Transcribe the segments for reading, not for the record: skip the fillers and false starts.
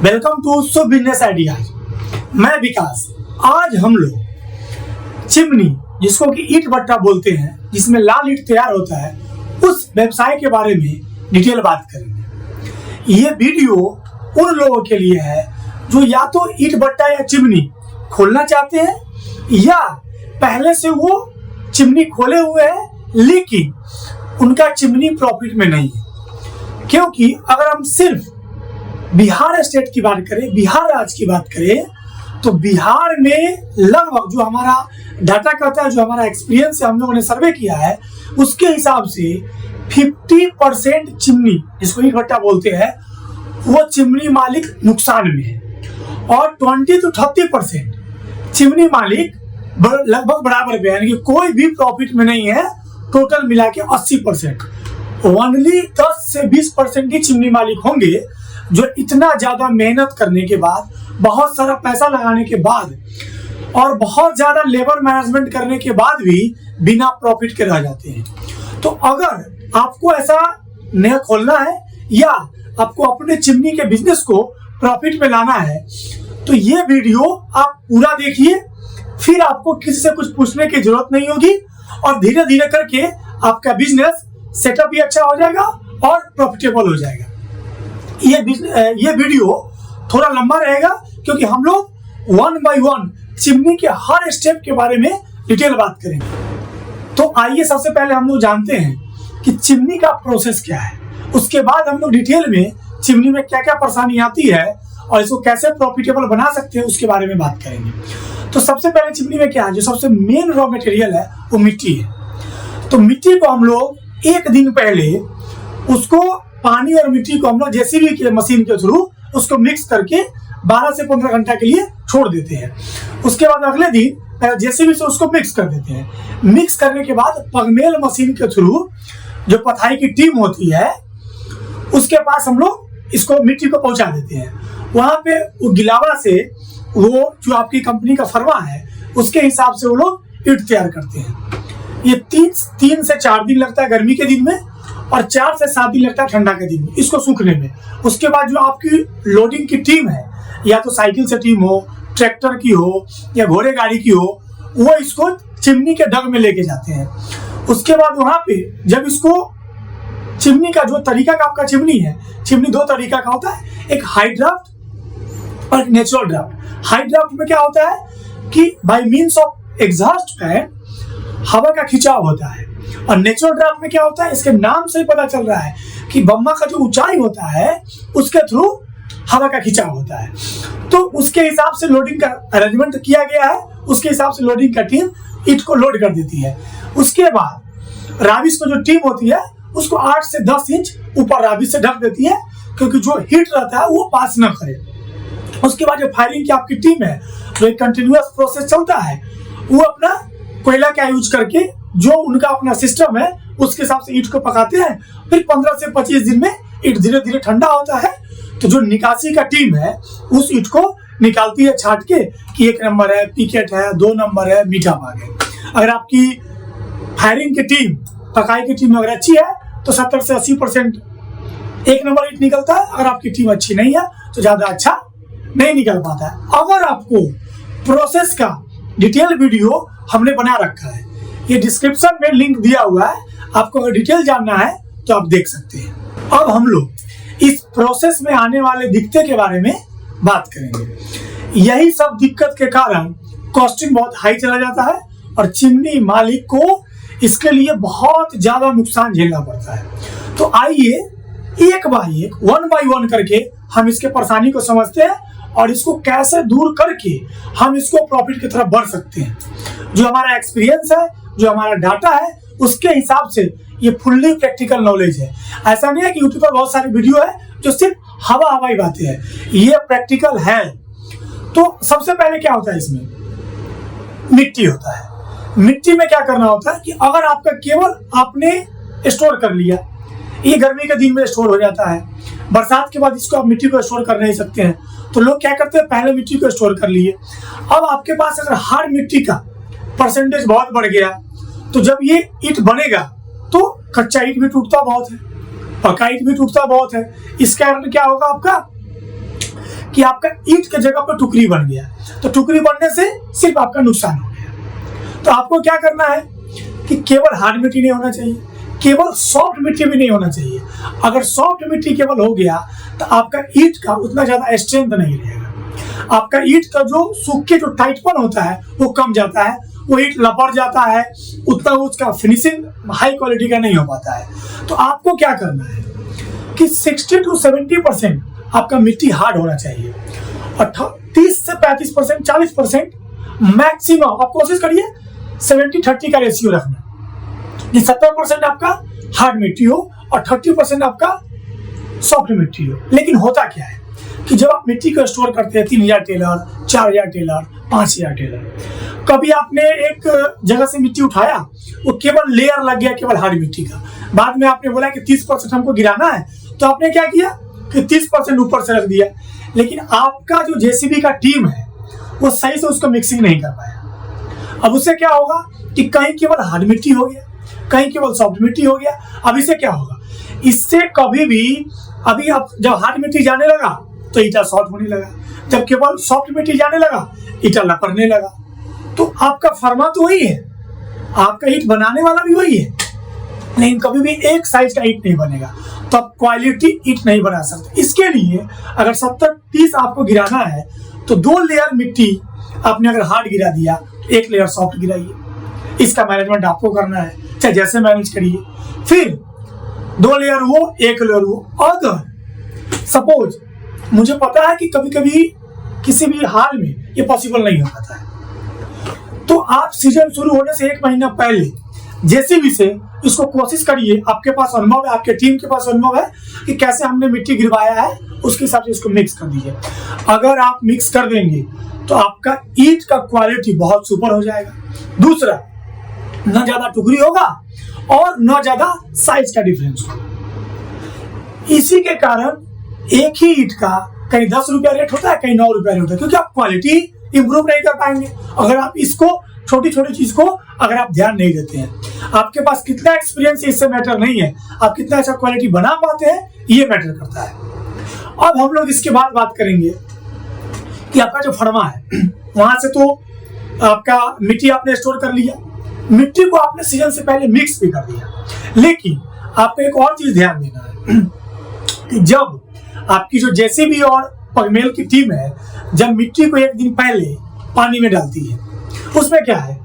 Welcome to so business ideas. मैं विकास। आज हम लोग चिमनी, जिसको कि ईंट भट्टा बोलते हैं, जिसमें लाल ईंट तैयार होता है, उस व्यवसाय के बारे में डिटेल बात करेंगे। ये वीडियो उन लोगों के लिए है जो या तो ईंट भट्टा या चिमनी खोलना चाहते हैं या पहले से वो चिमनी खोले हुए हैं लेकिन उनका चिमनी प्रॉफिट में नहीं है। क्योंकि अगर हम सिर्फ बिहार स्टेट की बात करें, बिहार राज्य की बात करें, तो बिहार में लगभग जो हमारा डाटा कहता है, जो हमारा एक्सपीरियंस है, हम लोगों ने सर्वे किया है, उसके हिसाब से 50% चिमनी, जिसको ईंट भट्टा बोलते हैं, वो चिमनी मालिक नुकसान में है और 20 to 30% चिमनी मालिक लगभग बराबर पे है, यानी कि कोई भी प्रॉफिट में नहीं है। टोटल मिला के 80%, ओनली 10 से 20% ही चिमनी मालिक होंगे जो इतना ज्यादा मेहनत करने के बाद, बहुत सारा पैसा लगाने के बाद और बहुत ज्यादा लेबर मैनेजमेंट करने के बाद भी बिना प्रॉफिट के रह जाते हैं। तो अगर आपको ऐसा नया खोलना है या आपको अपने चिमनी के बिजनेस को प्रॉफिट में लाना है तो ये वीडियो आप पूरा देखिए, फिर आपको किसी से कुछ पूछने की जरूरत नहीं होगी और धीरे धीरे करके आपका बिजनेस सेटअप भी अच्छा हो जाएगा और प्रॉफिटेबल हो जाएगा। ये वीडियो थोड़ा लंबा रहेगा क्योंकि हम लोग 1 by 1 चिमनी के हर स्टेप के बारे में डिटेल बात करेंगे। तो आइए सबसे पहले हम लोग जानते हैं कि चिमनी का प्रोसेस क्या है, उसके बाद हम लोग डिटेल में चिमनी में क्या क्या परेशानी आती है और इसको कैसे प्रॉफिटेबल बना सकते हैं उसके बारे में बात करेंगे। तो सबसे पहले चिमनी में क्या है, जो सबसे मेन रॉ मटेरियल है वो मिट्टी है। तो मिट्टी को हम लोग एक दिन पहले उसको पानी और मिट्टी को हम लोग जेसीबी के मशीन के थ्रू उसको मिक्स करके 12 से 15 घंटा के लिए छोड़ देते हैं। उसके बाद अगले दिन जेसीबी से उसको मिक्स कर देते हैं। मिक्स करने के बाद पगमेल मशीन के थ्रू जो पथाई की टीम होती है उसके पास हम लोग इसको मिट्टी को पहुंचा देते हैं। वहां पे वो गिलावा से वो जो आपकी कंपनी का फरवा है उसके हिसाब से वो लोग ईंट तैयार करते हैं। ये 3 से 4 दिन लगता है गर्मी के दिन में और 4 से 7 दिन लगता है ठंडा के दिन में इसको सूखने में। उसके बाद जो आपकी लोडिंग की टीम है, या तो साइकिल से टीम हो, ट्रैक्टर की हो या घोड़े गाड़ी की हो, वो इसको चिमनी के डग में लेके जाते हैं। उसके बाद वहां पे जब इसको चिमनी का जो तरीका का आपका चिमनी है, चिमनी 2 तरीका का होता है, एक हाई ड्राफ्ट और एक नेचुरल ड्राफ्ट। हाई ड्राफ्ट में क्या होता है कि bye means of exhaust fan हवा का खिंचाव होता है, और नेचुरल ड्राफ्ट में क्या होता है, इसके नाम से ही पता चल रहा है कि बम्मा का जो ऊंचाई होता है उसके थ्रू हवा का खिंचाव होता है। तो उसके हिसाब से लोडिंग का अरेंजमेंट किया गया है, उसके हिसाब से लोडिंग का टीम ईंट को लोड कर देती है। उसके बाद राबिस को जो टीम होती है उसको 8 से 10 इंच ऊपर राबिस से ढक देती है क्योंकि जो हीट रहता है वो पास न करे। उसके बाद जो फायरिंग की आपकी टीम है, जो एक कंटिन्यूअस प्रोसेस चलता है, वो अपना कोयला का यूज करके जो उनका अपना सिस्टम है उसके हिसाब से ईंट को पकाते हैं। फिर 15 से 25 दिन में ईंट धीरे धीरे ठंडा होता है तो जो निकासी का टीम है उस ईंट को निकालती है छाट के कि 1 नंबर है, पिकेट है, 2 नंबर है, मीठा भाग है। अगर आपकी फायरिंग की टीम, पकाई की टीम अगर अच्छी है तो 70 से 80% 1 नंबर ईंट निकलता है। अगर आपकी टीम अच्छी नहीं है तो ज्यादा अच्छा नहीं निकल पाता है। अगर आपको प्रोसेस का डिटेल वीडियो हमने बना रखा है, ये डिस्क्रिप्शन में लिंक दिया हुआ है, आपको अगर डिटेल जानना है तो आप देख सकते हैं। अब हम लोग इस प्रोसेस में आने वाले दिक्कत के बारे में बात करेंगे। यही सब दिक्कत के कारण कॉस्टिंग बहुत हाई चला जाता है और चिमनी मालिक को इसके लिए बहुत ज्यादा नुकसान झेलना पड़ता है। तो आइए एक बाय एक 1 by 1 करके हम इसके परेशानी को समझते हैं और इसको कैसे दूर करके हम इसको प्रॉफिट की तरफ बढ़ सकते हैं। जो हमारा एक्सपीरियंस है, जो हमारा डाटा है, उसके हिसाब से ये फुल्ली प्रैक्टिकल नॉलेज है। ऐसा नहीं है कि यूट्यूब पर बहुत सारी वीडियो है जो सिर्फ हवाई बातें हैं, ये प्रैक्टिकल है। तो सबसे पहले क्या होता है, इसमें मिट्टी होता है। मिट्टी में क्या करना होता है कि अगर आपका केवल आपने स्टोर कर लिया, ये गर्मी के दिन में स्टोर हो जाता है, बरसात के बाद इसको आप मिट्टी को स्टोर कर नहीं सकते हैं, तो लोग क्या करते हैं, पहले मिट्टी को स्टोर कर लिए। अब आपके पास अगर हार्ड मिट्टी का परसेंटेज बहुत बढ़ गया तो जब ये ईंट बनेगा तो कच्चा ईंट भी टूटता बहुत है, पका ईंट भी टूटता बहुत है। इस कारण क्या होगा, आपका कि आपका ईंट के जगह पर टुकड़ी बन गया, तो टुकड़ी बनने से सिर्फ आपका नुकसान हो गया। तो आपको क्या करना है कि केवल हार्ड मिट्टी नहीं होना चाहिए, केवल सॉफ्ट मिट्टी भी नहीं होना चाहिए। अगर सॉफ्ट मिट्टी केवल हो गया तो आपका ईंट का उतना ज्यादा स्ट्रेंथ नहीं रहेगा, आपका ईंट का जो सूख के जो टाइटपन होता है वो कम जाता है, वो ईंट लपट जाता है, उतना उसका फिनिशिंग हाई क्वालिटी का नहीं हो पाता है। तो आपको क्या करना है कि 60 to 70% आपका मिट्टी हार्ड होना चाहिए और 30 से 35%, 40% मैक्सिमम आप कोशिश करिए 70-30 का रेशियो रखना, कि 70% आपका हार्ड मिट्टी हो और 30% आपका सॉफ्ट मिट्टी हो। लेकिन होता क्या है कि जब आप मिट्टी को स्टोर करते हैं 3000 टेलर, 4000 टेलर, 5000 टेलर, कभी आपने एक जगह से मिट्टी उठाया, वो केवल लेयर लग गया केवल हार्ड मिट्टी का, बाद में आपने बोला कि 30% हमको गिराना है, तो आपने क्या किया कि 30% ऊपर से रख दिया, लेकिन आपका जो जेसीबी का टीम है वो सही से उसको मिक्सिंग नहीं कर पाया। अब उससे क्या होगा कि कहीं केवल हार्ड मिट्टी हो गया, कहीं केवल सॉफ्ट मिट्टी हो गया। अब इससे क्या होगा, इससे कभी भी अभी आप जब हार्ड मिट्टी जाने लगा तो ईटा सॉफ्ट होने लगा, जब केवल सॉफ्ट मिट्टी जाने लगा ईटा लपड़ने लगा। तो आपका फर्मा तो वही है, आपका ईंट बनाने वाला भी वही है, लेकिन कभी भी एक साइज का ईंट नहीं बनेगा, तो आप क्वालिटी ईंट नहीं बना सकते। इसके लिए अगर 70-30 आपको गिराना है तो 2 लेयर मिट्टी आपने अगर हार्ड गिरा दिया, 1 लेयर सॉफ्ट गिराइए। इसका मैनेजमेंट आपको करना है, चाहे जैसे मैनेज करिए। फिर 2 लेयर वो, 1 लेयर वो। अगर सपोज मुझे पता है कि कभी कभी किसी भी हाल में ये पॉसिबल नहीं हो पाता है, तो आप सीजन शुरू होने से 1 महीना पहले जेसीबी से इसको कोशिश करिए। आपके पास अनुभव है, आपके टीम के पास अनुभव है कि कैसे हमने मिट्टी गिरवाया है, उसके हिसाब से इसको मिक्स कर दीजिए। अगर आप मिक्स कर देंगे तो आपका ईंट का क्वालिटी बहुत सुपर हो जाएगा। दूसरा, न ज्यादा टुकड़ी होगा और न ज्यादा साइज का डिफरेंस होगा। इसी के कारण एक ही ईंट का कहीं 10 रुपया रेट होता है, कहीं 9 रुपया रेट होता है, क्योंकि आप क्वालिटी इंप्रूव नहीं कर पाएंगे अगर आप इसको छोटी छोटी चीज को अगर आप ध्यान नहीं देते हैं। आपके पास कितना एक्सपीरियंस इससे मैटर नहीं है, आप कितना अच्छा क्वालिटी बना पाते हैं ये मैटर करता है। अब हम लोग इसके बाद बात करेंगे कि आपका जो फर्मा है वहां से तो आपका मिट्टी आपने स्टोर कर लिया, मिट्टी को आपने सीजन से पहले मिक्स भी कर दिया, लेकिन आपको एक और चीज ध्यान देना है कि जब आपकी जो जेसीबी और पगमेल की टीम है, जब मिट्टी को 1 दिन पहले पानी में डालती है, उसमें क्या है,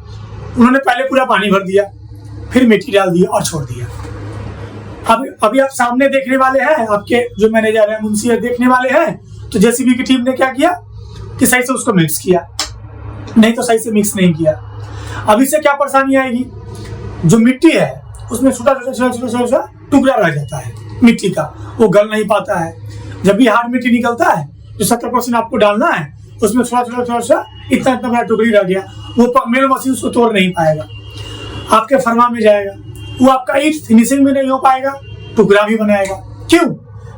उन्होंने पहले पूरा पानी भर दिया, फिर मिट्टी डाल दी और छोड़ दिया। अभी आप सामने देखने वाले हैं, आपके जो मैनेजर है, मुंशी है, देखने वाले हैं, तो जेसीबी की टीम ने क्या किया कि सही से उसको मिक्स किया, नहीं तो सही से मिक्स नहीं किया। अब इससे क्या परेशानी आएगी, जो मिट्टी है उसमें छोटा छोटा टुकड़ा रह जाता है मिट्टी का, वो गल नहीं पाता है। जब भी हार्ड मिट्टी निकलता है जो 70% आपको डालना है, उसमें थोड़ा इतना बड़ा टुकड़ी रह गया, वो पगमेल मशीन उसको तोड़ नहीं पाएगा, आपके फर्मा में जाएगा, वो आपका ईंट फिनिशिंग भी नहीं हो पाएगा, टुकड़ा भी बनाएगा। क्यों?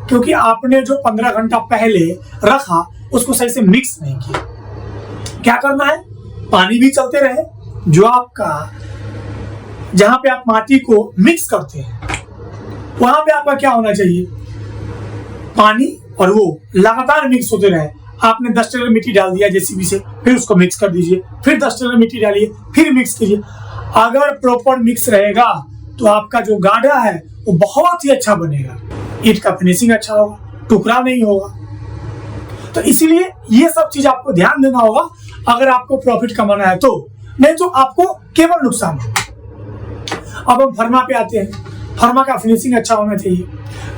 क्योंकि आपने जो 15 घंटा पहले रखा उसको सही से मिक्स नहीं किया। क्या करना है, पानी भी चलते रहे, जो आपका जहां पे आप माटी को मिक्स करते हैं वहां पे आपका क्या होना चाहिए, पानी और वो लगातार मिक्स होते रहे। आपने 10 टेलर मिट्टी डाल दिया जेसीबी से, फिर उसको मिक्स कर दीजिए, फिर 10 टेलर मिट्टी डालिए, फिर मिक्स कीजिए। अगर प्रॉपर मिक्स रहेगा तो आपका जो गाढ़ा है वो बहुत ही अच्छा बनेगा, ईंट का फिनिशिंग अच्छा होगा, टुकड़ा नहीं होगा। तो इसीलिए ये सब चीज आपको ध्यान देना होगा अगर आपको प्रॉफिट कमाना है तो, नहीं तो आपको केवल नुकसान होगा। अब हम फर्मा पे आते हैं। फर्मा का फिनिशिंग अच्छा होना चाहिए,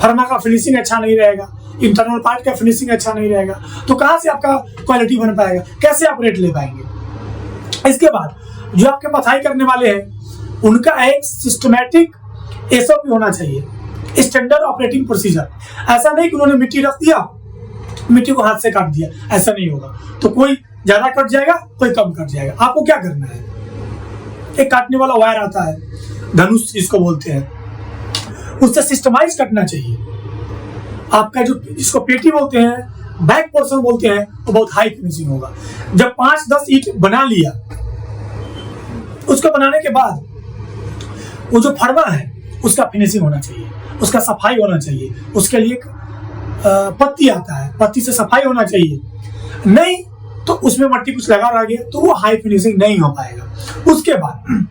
फर्मा का फिनिशिंग अच्छा नहीं रहेगा, इंटरनल पार्ट का फिनिशिंग अच्छा नहीं रहेगा, तो कहाँ से आपका क्वालिटी बन पाएगा, कैसे आप रेट ले पाएंगे। इसके बाद जो आपके पथाई करने वाले हैं उनका एक सिस्टमैटिक एसओपी होना चाहिए, स्टैंडर्ड ऑपरेटिंग प्रोसीजर। ऐसा नहीं कि उन्होंने मिट्टी रख दिया, मिट्टी को हाथ से काट दिया, ऐसा नहीं होगा। तो कोई ज्यादा कट जाएगा, कोई कम कट जाएगा। आपको क्या करना है, एक काटने वाला वायर आता है, धनुष जिसको बोलते हैं, उससे सिस्टमाइज कटना चाहिए। आपका जो इसको पेटी बोलते हैं, बैक पोर्शन बोलते हैं, वो बहुत हाई फिनिशिंग होगा। जब 5-10 ईंट बना लिया, उसको बनाने के बाद वो जो फड़वा है उसका फिनिशिंग होना चाहिए, उसका सफाई होना चाहिए, उसके लिए पत्ती आता है, पत्ती से सफाई होना चाहिए, नहीं तो उसमें मट्टी कुछ लगा रह गया तो वो हाई फिनिशिंग नहीं हो पाएगा। उसके बाद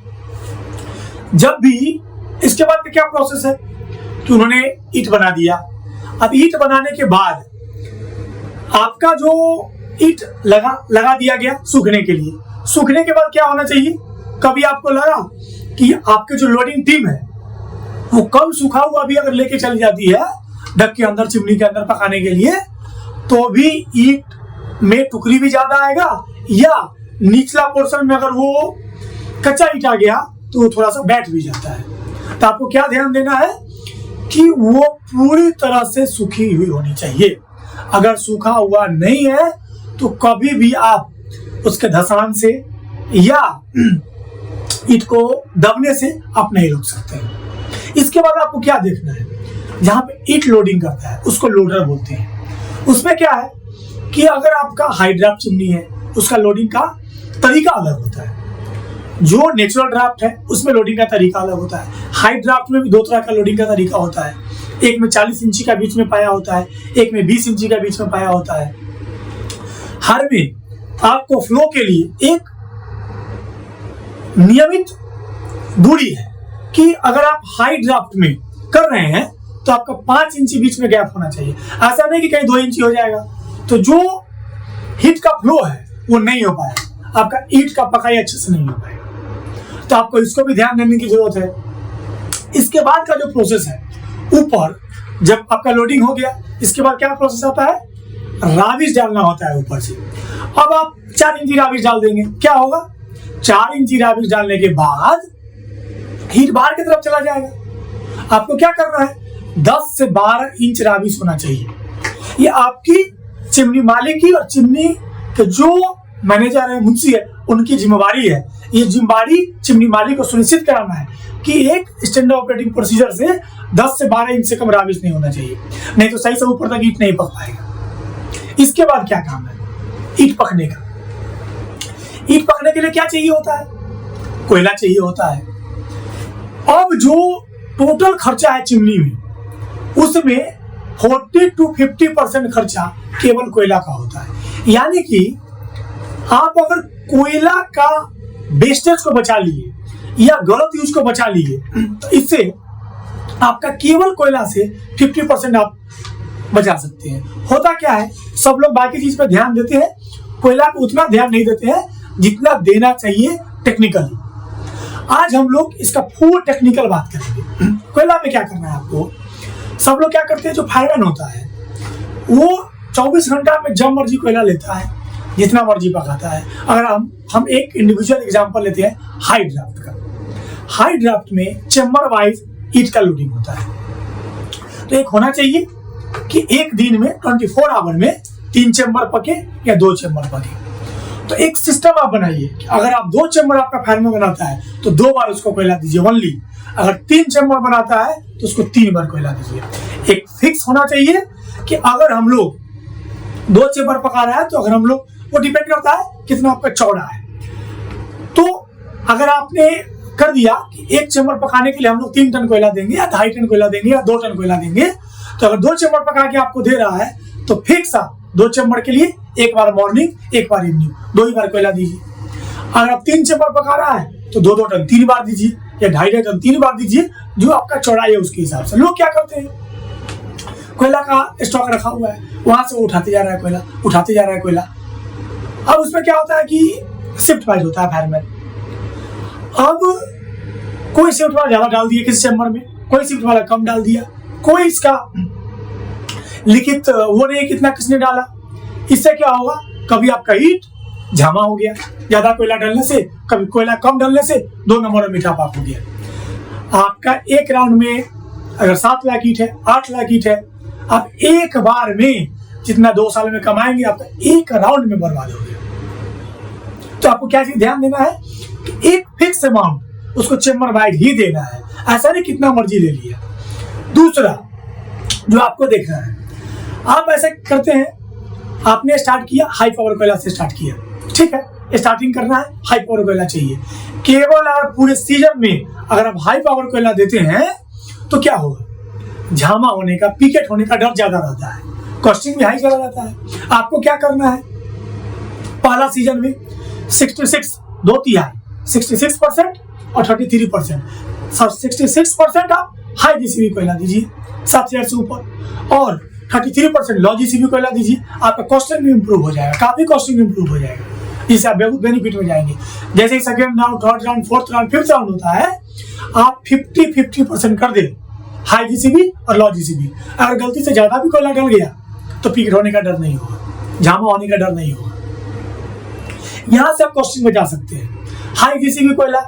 जब भी इसके बाद क्या प्रोसेस है कि उन्होंने ईंट बना दिया। अब ईंट बनाने के बाद आपका जो ईंट लगा दिया गया सूखने के लिए, सूखने के बाद क्या होना चाहिए, कभी आपको लगा कि आपके जो लोडिंग टीम है वो कम सूखा हुआ भी अगर लेके चली जाती है ढक के अंदर, चिमनी के अंदर पकाने के लिए, तो भी ईंट में टुकड़ी भी ज्यादा आएगा, या निचला पोर्शन में अगर वो कच्चा ईंट आ गया तो वो थोड़ा सा बैठ भी जाता है। तो आपको क्या ध्यान देना है कि वो पूरी तरह से सूखी हुई होनी चाहिए। अगर सूखा हुआ नहीं है तो कभी भी आप उसके धसान से या ईंट को दबने से आप नहीं रोक सकते हैं। इसके बाद आपको क्या देखना है, जहां पे ईंट लोडिंग करता है उसको लोडर बोलते हैं। उसमें क्या है कि अगर आपका हाई ड्राफ्ट चिमनी है उसका लोडिंग का तरीका अलग होता है। जो नेचुरल ड्राफ्ट है उसमें लोडिंग का तरीका अलग होता है। हाई ड्राफ्ट में भी दो तरह का लोडिंग का तरीका होता है, एक में 40 इंची का बीच में पाया होता है, एक में 20 इंची का बीच में पाया होता है। हर में आपको फ्लो के लिए एक नियमित दूरी है कि अगर आप हाई ड्राफ्ट में कर रहे हैं तो आपका 5 इंची बीच में गैप होना चाहिए। ऐसा नहीं कि कहीं 2 इंची हो जाएगा तो जो हीट का फ्लो है वो नहीं हो पाएगा, आपका ईंट का पकाई अच्छे से नहीं हो पाएगा। तो आपको इसको भी ध्यान देने की जरूरत है। इसके बाद का जो प्रोसेस है, ऊपर जब आपका लोडिंग हो गया इसके बाद क्या प्रोसेस आता है, राविश डालना होता है ऊपर से। अब आप 4 इंची राविश डाल देंगे, क्या होगा, 4 इंची राविश डालने के बाद हीट बाहर की तरफ चला जाएगा। आपको क्या करना है, 10 से 12 इंच राविश होना चाहिए। ये आपकी चिमनी मालिक की और चिमनी के जो मैनेजर है, मुंशी है, उनकी जिम्मेवारी है। ये जिम्मेवारी चिमनी मालिक को सुनिश्चित कराना है कि एक स्टैंडर्ड ऑपरेटिंग प्रोसीजर से 10 से 12 इंच से कम राविश नहीं होना चाहिए, नहीं तो सही से ऊपर तक ईंट नहीं पक पाएगा। इसके बाद क्या काम है, ईंट पकने का। ईंट पकने के लिए क्या चाहिए होता है, कोयला चाहिए होता है। अब जो टोटल खर्चा है चिमनी में उसमें 40 to 50% खर्चा केवल कोयला का होता है। यानी कि आप अगर कोयला का वेस्टेज को बचा लिए या गलत यूज को बचा लिए तो इससे आपका केवल कोयला से 50% आप बचा सकते हैं। होता क्या है, सब लोग बाकी चीज पर ध्यान देते हैं, कोयला को उतना ध्यान नहीं देते हैं जितना देना चाहिए टेक्निकली। आज हम लोग इसका फुल टेक्निकल बात करेंगे। कोयला में क्या करना है आपको, सब लोग क्या करते हैं, जो फायरमैन होता है वो 24 घंटा में जब मर्जी कोयला लेता है, जितना मर्जी पकाता है। अगर हम एक इंडिविजुअल एग्जांपल लेते हैं हाई ड्राफ्ट का। हाई ड्राफ्ट में चेम्बर वाइज ईंट का लोडिंग होता है, तो एक होना चाहिए कि एक दिन में 24 आवर में 3 चेम्बर पके या 2 चेम्बर पके। तो एक सिस्टम आप बनाइए कि अगर आप 2 चेम्बर आपका फायरमैन बनाता है तो 2 बार उसको कोयला दीजिए ओनली। अगर 3 चेम्बर बनाता है तो उसको 3 बार कोयला दीजिए। एक फिक्स होना चाहिए कि अगर हम लोग 2 चेम्बर पका रहा है तो अगर हम लोग, वो डिपेंड करता है कितना आपका चौड़ा है। तो अगर आपने कर दिया कि 1 चेम्बर पकाने के लिए हम लोग 3 टन कोयला देंगे या 2.5 टन कोयला देंगे या 2 टन कोयला देंगे, तो अगर 2 चेम्बर पका के आपको दे रहा है तो फिक्स आप 2 चेम्बर के लिए एक बार मॉर्निंग एक बार इवनिंग 2 ही बार कोयला दीजिए। अगर आप 3 चेम्बर पका रहा है तो 2-2 टन 3 बार दीजिए या 2.5 टन 3 बार दीजिए, जो आपका चौड़ाई है उसके हिसाब से। लोग क्या करते हैं, कोयला का स्टॉक रखा हुआ है, वहां से वो उठाते जा रहा है कोयला, उठाते जा रहा है कोयला। अब उसमें क्या होता है कि शिफ्ट वाइज होता है फायरमैन। अब कोई शिफ्ट वाला ज्यादा डाल दिया किसी चेम्बर में, कोई शिफ्ट वाला कम डाल दिया, कोई इसका लिखित वो नहीं कितना किसने डाला। इससे क्या होगा, कभी आपका ईंट झामा हो गया ज्यादा कोयला डालने से, कभी कोयला कम डालने से 2 नंबर में मीठा पाक हो गया। आपका एक राउंड में अगर 7 लाख ईंट है, 8 लाख ईंट है, आप एक बार में जितना 2 साल में कमाएंगे आपका एक राउंड में बर्बाद हो गया। तो आपको क्या चीज ध्यान देना है कि एक फिक्स अमाउंट उसको चेम्बर वाइड ही देना है, ऐसा नहीं कितना मर्जी ले लिया। दूसरा जो आपको देखना है, आप ऐसे करते हैं, आपने स्टार्ट किया हाई पावर कोयला से स्टार्ट किया, ठीक है, स्टार्टिंग करना है हाई पावर कोयला चाहिए। केवल अगर पूरे सीजन में अगर आप हाई पावर कोयला देते हैं तो क्या होगा, झामा होने का, पीकेट होने का डर ज्यादा रहता है। कॉस्टिंग भी हाई चला जाता है। आपको क्या करना है, पहला सीजन में 66 दो तिहाई 66% और 33%, 66% आप हाई जीसीबी कोयला दीजिए 7000 से ऊपर, और 33% लो जीसीबी कोयला दीजिए। आपका कॉस्टिंग भी इंप्रूव हो जाएगा, काफी कॉस्टिंग इंप्रूव हो जाएगा, इससे आप बहुत बेनिफिट में जाएंगे। जैसे ही second round, third round, fourth round, fifth round होता है, आप 50-50% कर दे हाई जीसीबी और लो जीसीबी। अगर गलती से ज्यादा भी कोयला डल गया तो पीक होने का डर नहीं होगा, जामा होने का डर नहीं होगा। यहां से आप कॉस्टिंग में जा सकते हैं। हाई जीसीबी कोयला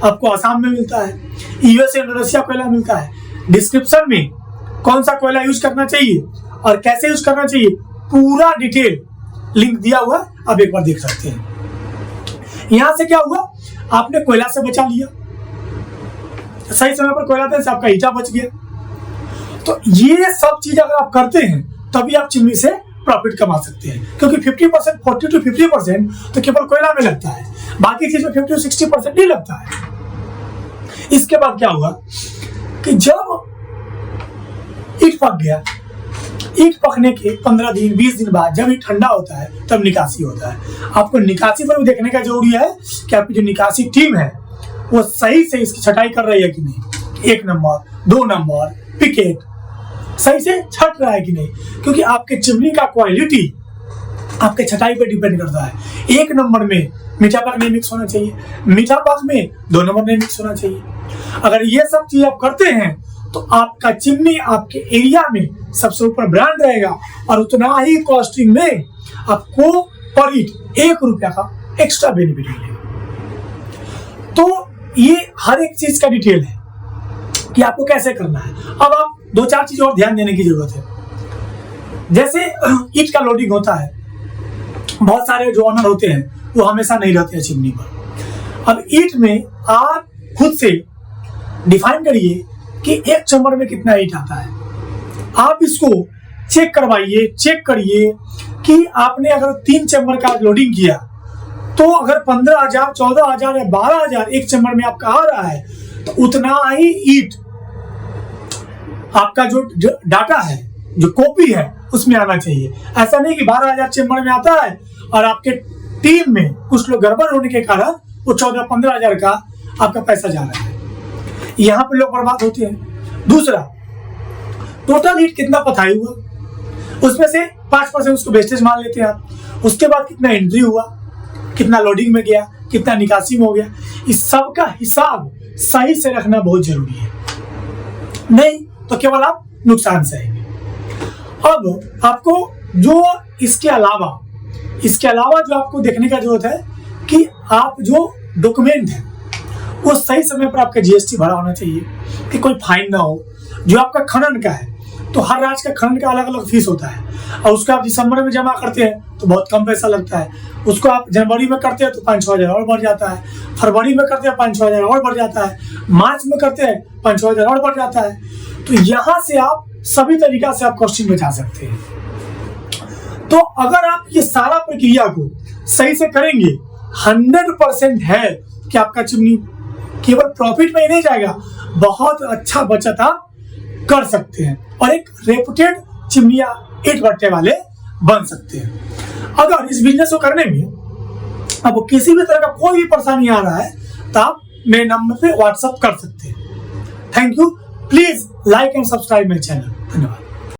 आपको आसाम में मिलता है, यूएसए इंडोनेशिया कोयला मिलता है। डिस्क्रिप्शन में कौन सा कोयला यूज करना चाहिए और कैसे यूज करना चाहिए पूरा डिटेल लिंक दिया हुआ, आप एक बार देख सकते हैं। यहां से क्या हुआ, आपने कोयला से बचा लिया, सही समय पर कोयला देने से आपका ईटा बच गया। तो ये सब चीज अगर आप करते हैं तभी आप चिमनी से प्रॉफिट कमा सकते हैं, क्योंकि 50%, 40 to 50% तो केवल कोयला में लगता है, बाकी चीज में 50 to 60% नहीं लगता है। इसके बाद क्या हुआ कि जब ईट पक गया, ईट पकने के 15 दिन 20 दिन बाद जब ईट ठंडा होता है तब निकासी होता है। आपको निकासी पर भी देखने का जरूरी है कि आपकी जो निकासी टीम है वो सही से इसकी छटाई कर रही है कि नहीं, 1 नंबर 2 नंबर पिकेट सही से छट रहा है कि नहीं, क्योंकि आपके चिमनी का क्वालिटी आपके छटाई पर डिपेंड करता है। 1 नंबर में मीठा पाक नहीं मिक्स होना चाहिए, मीठा पाक में 2 नंबर नहीं मिक्स होना चाहिए। अगर ये सब चीज आप करते हैं तो आपका चिमनी आपके एरिया में सबसे ऊपर ब्रांड रहेगा और उतना ही कॉस्टिंग में आपको पर ईट 1 रुपया का एक्स्ट्रा बेनिफिट मिलेगा। तो ये हर एक चीज का डिटेल है कि आपको कैसे करना है। अब आप 2-4 चीज और ध्यान देने की जरूरत है। जैसे ईट का लोडिंग होता है, बहुत सारे जो ऑनर होते हैं वो हमेशा नहीं रहते हैं चिमनी पर। अब ईट में आप खुद से डिफाइन करिए कि एक चैम्बर में कितना ईट आता है। आप इसको चेक करवाइए, चेक करिए कि आपने अगर 3 चैम्बर का लोडिंग किया तो अगर 15,000, 14,000 या 12,000 एक चैम्बर में आपका आ रहा है तो उतना ही ईट आपका जो डाटा है, जो कॉपी है उसमें आना चाहिए। ऐसा नहीं कि 12,000 चैम्बर में आता है और आपके टीम में कुछ लोग गड़बड़ होने के कारण वो 14-15,000 का आपका पैसा जा रहा है, यहाँ पे लोग बर्बाद होते हैं। दूसरा, टोटल हीट कितना पथाई हुआ, उसमें से 5% उसको वेस्टेज मान लेते हैं आप। उसके बाद कितना एंट्री हुआ, कितना लोडिंग में गया, कितना निकासी में हो गया, इस सब का हिसाब सही से रखना बहुत जरूरी है, नहीं तो केवल आप नुकसान सहेंगे। अब आपको जो इसके अलावा जो आपको देखने का जरूरत है कि आप जो डॉक्यूमेंट है वो सही समय पर आपका जीएसटी भरा होना चाहिए, कि कोई फाइन ना हो। जो आपका खनन का है तो हर राज्य का खनन का अलग अलग फीस होता है, और उसको आप दिसंबर में जमा करते हैं तो बहुत कम पैसा लगता है, उसको आप जनवरी में करते हैं तो 5-6 हज़ार और बढ़ जाता है, फरवरी में करते हैं 5-6 हज़ार और बढ़ जाता है, मार्च में करते हैं 5-6 हज़ार और बढ़ जाता है। तो यहाँ से आप सभी तरीका से आप कॉस्टिंग बचा सकते हैं। तो अगर आप ये सारा प्रक्रिया को सही से करेंगे, 100% है कि आपका चिमनी केवल प्रॉफिट में ही नहीं जाएगा, बहुत अच्छा बचत आप कर सकते हैं और एक रेपुटेड चिमनिया ईट भट्टे वाले बन सकते हैं। अगर इस बिजनेस को करने में अब किसी भी तरह का कोई भी परेशानी आ रहा है तो आप मेरे नंबर पे व्हाट्सएप कर सकते हैं। Thank you. Please like and subscribe my channel. धन्यवाद।